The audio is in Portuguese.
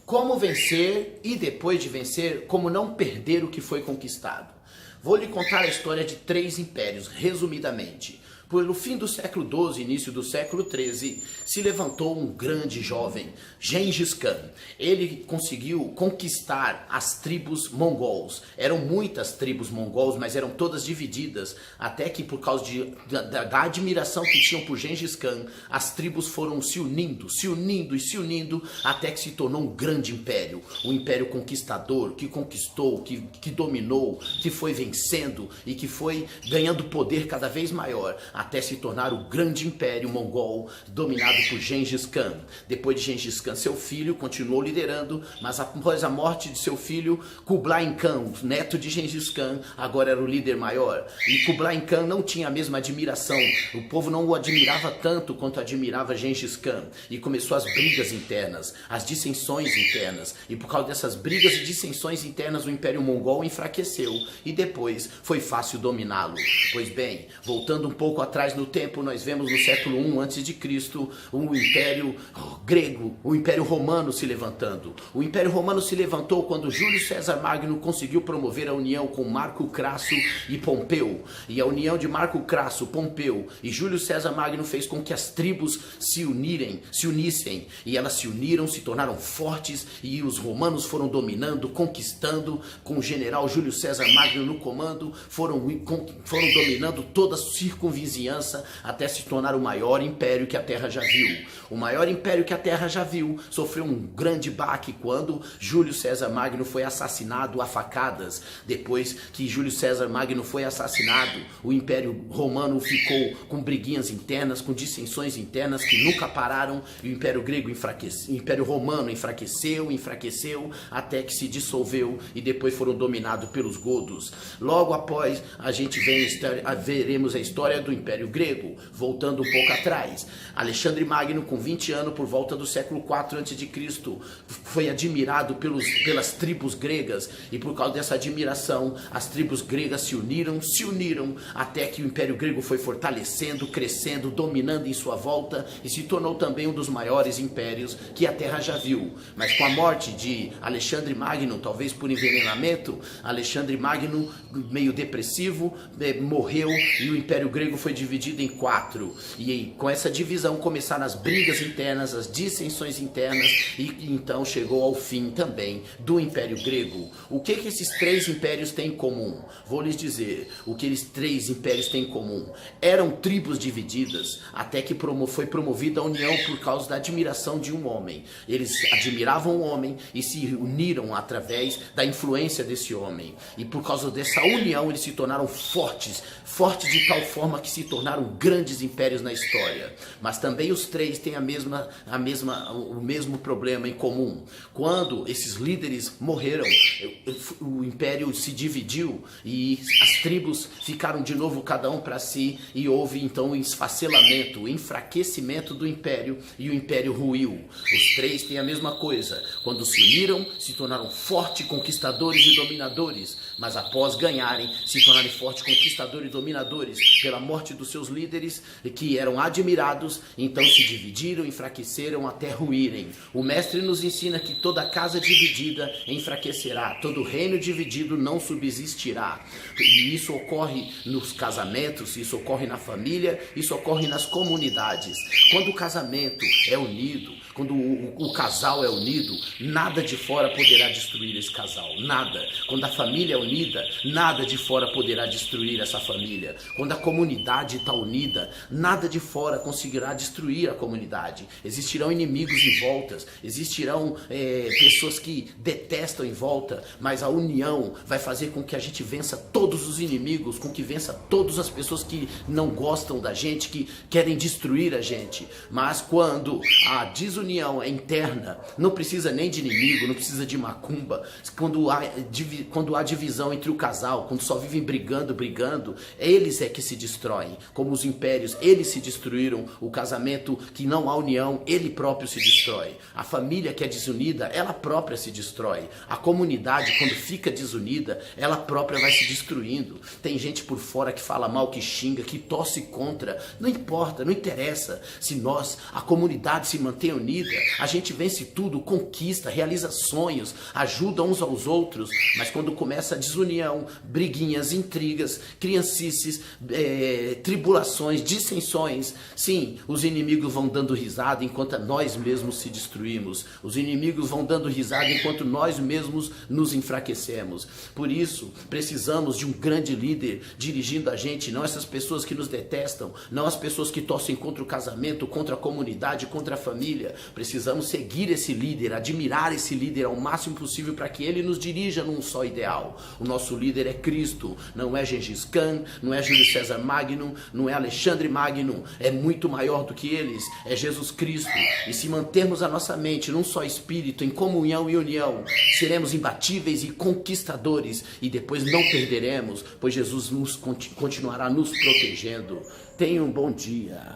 Como vencer e depois de vencer, como não perder o que foi conquistado. Vou lhe contar a história de 3 impérios, resumidamente. Pelo fim do século XII, início do século XIII, se levantou um grande jovem, Gengis Khan. Ele conseguiu conquistar as tribos mongols. Eram muitas tribos mongols, mas eram todas divididas, até que por causa da admiração que tinham por Gengis Khan, as tribos foram se unindo, até que se tornou um grande império. Um império conquistador, que conquistou, que dominou, que foi vencendo e que foi ganhando poder cada vez maior, até se tornar o grande império mongol dominado por Gengis Khan. Depois de Gengis Khan, seu filho continuou liderando, mas após a morte de seu filho, Kublai Khan, neto de Gengis Khan, agora era o líder maior. E Kublai Khan não tinha a mesma admiração, o povo não o admirava tanto quanto admirava Gengis Khan. E começou as brigas internas, as dissensões internas. E por causa dessas brigas e dissensões internas, o Império Mongol enfraqueceu e depois foi fácil dominá-lo. Pois bem, voltando um pouco atrás no tempo, nós vemos no século I a.C. o Império Grego, o Império Romano se levantando. O Império Romano se levantou quando Júlio César Magno conseguiu promover a união com Marco Crasso e Pompeu. E a união de Marco Crasso, Pompeu e Júlio César Magno fez com que as tribos se unissem. E elas se uniram, se tornaram fortes e os romanos foram dominando, conquistando, com o general Júlio César Magno no comando, foram dominando toda a circunvizinhança até se tornar o maior império que a Terra já viu. O maior império que a Terra já viu sofreu um grande baque quando Júlio César Magno foi assassinado a facadas. Depois que Júlio César Magno foi assassinado, o Império Romano ficou com briguinhas internas, com dissensões internas que nunca pararam, e o Império Grego enfraqueceu, o Império Romano enfraqueceu, até que se dissolveu e depois foram dominados pelos godos. Logo após, a gente veremos a história do Império Grego, voltando um pouco atrás. Alexandre Magno, com 20 anos, por volta do século IV a.C., foi admirado pelas tribos gregas, e por causa dessa admiração, as tribos gregas se uniram, até que o Império Grego foi fortalecendo, crescendo, dominando em sua volta, e se tornou também um dos maiores impérios que a Terra já viu. Mas com a morte de Alexandre Magno, talvez por envenenamento, Alexandre Magno, meio depressivo, morreu, e o Império Grego foi dividido em 4. E aí, com essa divisão começaram as brigas internas, as dissensões internas, e então chegou ao fim também do Império Grego. O que esses 3 impérios têm em comum? Vou lhes dizer o que esses 3 impérios têm em comum. Eram tribos divididas, até que foi promovida a união por causa da admiração de um homem. Eles admiravam o homem e se uniram através da influência desse homem. E por causa dessa união eles se tornaram fortes de tal forma que se tornaram grandes impérios na história. Mas também os 3 têm o mesmo problema em comum. Quando esses líderes morreram, o império se dividiu e as tribos ficaram de novo cada um para si, e houve então o esfacelamento, o enfraquecimento do império, e o império ruiu. Os 3 têm a mesma coisa. Quando se uniram, se tornaram fortes conquistadores e dominadores, mas após ganharem, se tornarem fortes conquistadores e dominadores pela morte dos seus líderes, que eram admirados, então se dividiram, enfraqueceram até ruírem. O mestre nos ensina que toda casa dividida enfraquecerá, todo reino dividido não subsistirá. E isso ocorre nos casamentos, isso ocorre na família, isso ocorre nas comunidades. Quando o casamento é unido, quando o casal é unido, nada de fora poderá destruir esse casal, nada. Quando a família é unida, nada de fora poderá destruir essa família. Quando a comunidade está unida, nada de fora conseguirá destruir a comunidade. Existirão inimigos em volta, existirão pessoas que detestam em volta, mas a união vai fazer com que a gente vença todos os inimigos, com que vença todas as pessoas que não gostam da gente, que querem destruir a gente. Mas quando a desunião é interna, não precisa nem de inimigo, não precisa de macumba. Quando há divisão entre o casal, quando só vivem brigando, eles é que se destroem. Como os impérios, eles se destruíram. O casamento que não há união, ele próprio se destrói. A família que é desunida, ela própria se destrói. A comunidade, quando fica desunida, ela própria vai se destruindo. Tem gente por fora que fala mal, que xinga, que torce contra. Não importa, não interessa. Se a comunidade se mantém unida, vida. A gente vence tudo, conquista, realiza sonhos, ajuda uns aos outros, mas quando começa a desunião, briguinhas, intrigas, criancices, tribulações, dissensões, sim, os inimigos vão dando risada enquanto nós mesmos se destruímos. Os inimigos vão dando risada enquanto nós mesmos nos enfraquecemos. Por isso, precisamos de um grande líder dirigindo a gente, não essas pessoas que nos detestam, não as pessoas que torcem contra o casamento, contra a comunidade, contra a família. Precisamos seguir esse líder, admirar esse líder ao máximo possível para que ele nos dirija num só ideal. O nosso líder é Cristo, não é Gengis Khan, não é Júlio César Magno, não é Alexandre Magno, é muito maior do que eles, é Jesus Cristo. E se mantermos a nossa mente num só espírito, em comunhão e união, seremos imbatíveis e conquistadores, e depois não perderemos, pois Jesus continuará nos protegendo. Tenha um bom dia.